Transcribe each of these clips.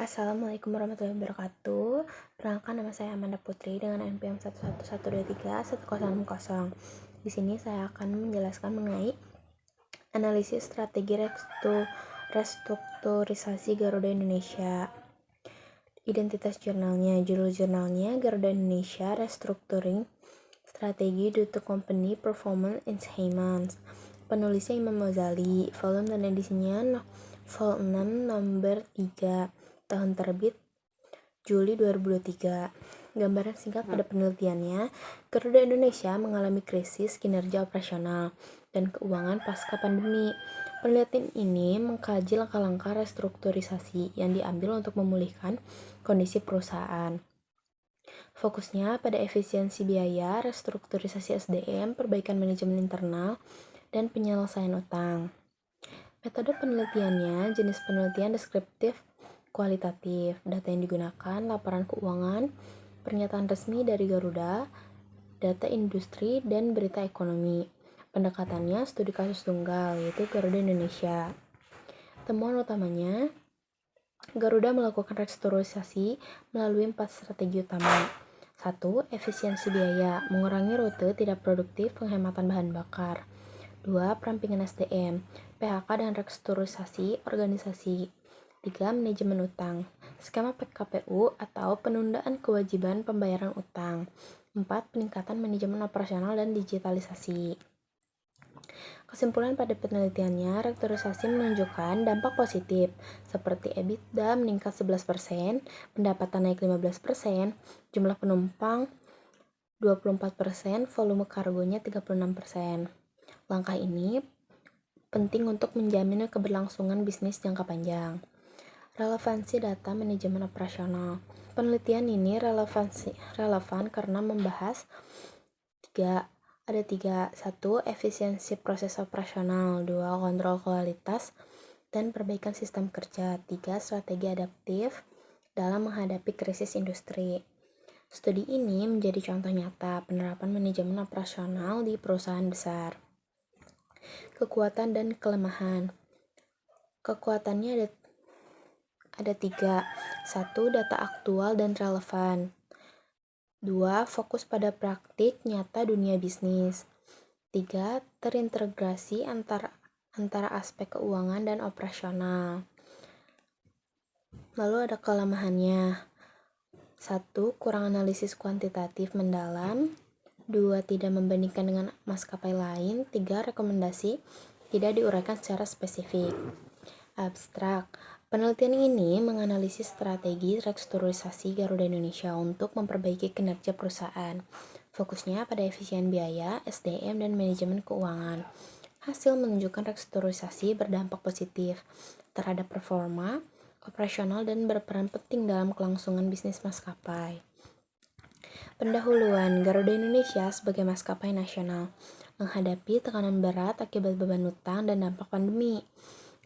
Assalamualaikum warahmatullahi wabarakatuh. Perkenalkan, nama saya Amanda Putri dengan NPM 111231060. Di sini saya akan menjelaskan mengenai analisis strategi restrukturisasi Garuda Indonesia. Identitas jurnalnya, judul jurnalnya Garuda Indonesia Restructuring Strategi due to Company Performance Enhancements. Penulisnya Imam Ghazali, volume dan edisinya vol 6 nomor 3, tahun terbit Juli 2023. Gambaran singkat pada penelitiannya, Garuda Indonesia mengalami krisis kinerja operasional dan keuangan pasca pandemi. Penelitian ini mengkaji langkah-langkah restrukturisasi yang diambil untuk memulihkan kondisi perusahaan. Fokusnya pada efisiensi biaya, restrukturisasi SDM, perbaikan manajemen internal, dan penyelesaian utang. Metode penelitiannya, jenis penelitian deskriptif kualitatif, data yang digunakan, laporan keuangan, pernyataan resmi dari Garuda, data industri, dan berita ekonomi. Pendekatannya studi kasus tunggal, yaitu Garuda Indonesia. Temuan utamanya, Garuda melakukan restrukturisasi melalui 4 strategi utama. 1. Efisiensi biaya, mengurangi rute tidak produktif, penghematan bahan bakar. 2. Perampingan SDM, PHK dan restrukturisasi organisasi. 3. Manajemen utang, skema PKPU atau penundaan kewajiban pembayaran utang. 4. Peningkatan manajemen operasional dan digitalisasi. Kesimpulan pada penelitiannya, restrukturisasi menunjukkan dampak positif, seperti EBITDA meningkat 11%, pendapatan naik 15%, jumlah penumpang 24%, volume kargonya 36%. Langkah ini penting untuk menjamin keberlangsungan bisnis jangka panjang. Relevansi data manajemen operasional. Penelitian ini relevan karena membahas ada tiga. 1. Efisiensi proses operasional. 2. Kontrol kualitas dan perbaikan sistem kerja. 3. Strategi adaptif dalam menghadapi krisis industri. Studi ini menjadi contoh nyata penerapan manajemen operasional di perusahaan besar. Kekuatan dan kelemahan. Kekuatannya ada 3. 1. Data aktual dan relevan. 2. Fokus pada praktik nyata dunia bisnis. 3. Terintegrasi antara aspek keuangan dan operasional. Lalu ada kelemahannya. 1. Kurang analisis kuantitatif mendalam. 2. Tidak membandingkan dengan maskapai lain. 3. Rekomendasi tidak diuraikan secara spesifik. Abstrak. Penelitian ini menganalisis strategi restrukturisasi Garuda Indonesia untuk memperbaiki kinerja perusahaan. Fokusnya pada efisien biaya, SDM, dan manajemen keuangan. Hasil menunjukkan restrukturisasi berdampak positif terhadap performa operasional dan berperan penting dalam kelangsungan bisnis maskapai. Pendahuluan Garuda Indonesia sebagai maskapai nasional menghadapi tekanan berat akibat beban utang dan dampak pandemi.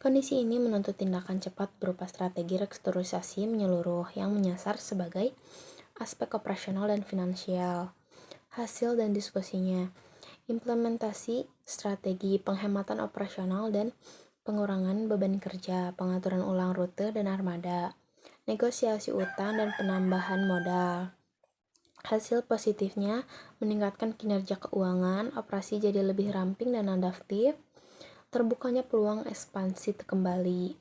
Kondisi ini menuntut tindakan cepat berupa strategi restrukturisasi menyeluruh yang menyasar sebagai aspek operasional dan finansial. Hasil dan diskusinya, implementasi strategi penghematan operasional dan pengurangan beban kerja, pengaturan ulang rute dan armada, negosiasi utang dan penambahan modal. Hasil positifnya meningkatkan kinerja keuangan, operasi jadi lebih ramping dan adaptif, terbukanya peluang ekspansi kembali.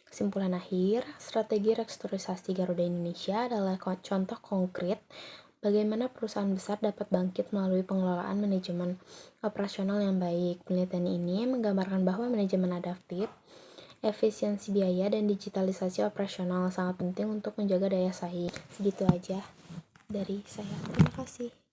Kesimpulan akhir, strategi restrukturisasi Garuda Indonesia adalah contoh konkret bagaimana perusahaan besar dapat bangkit melalui pengelolaan manajemen operasional yang baik. Penelitian ini menggambarkan bahwa manajemen adaptif, efisiensi biaya, dan digitalisasi operasional sangat penting untuk menjaga daya saing. Segitu aja dari saya. Terima kasih.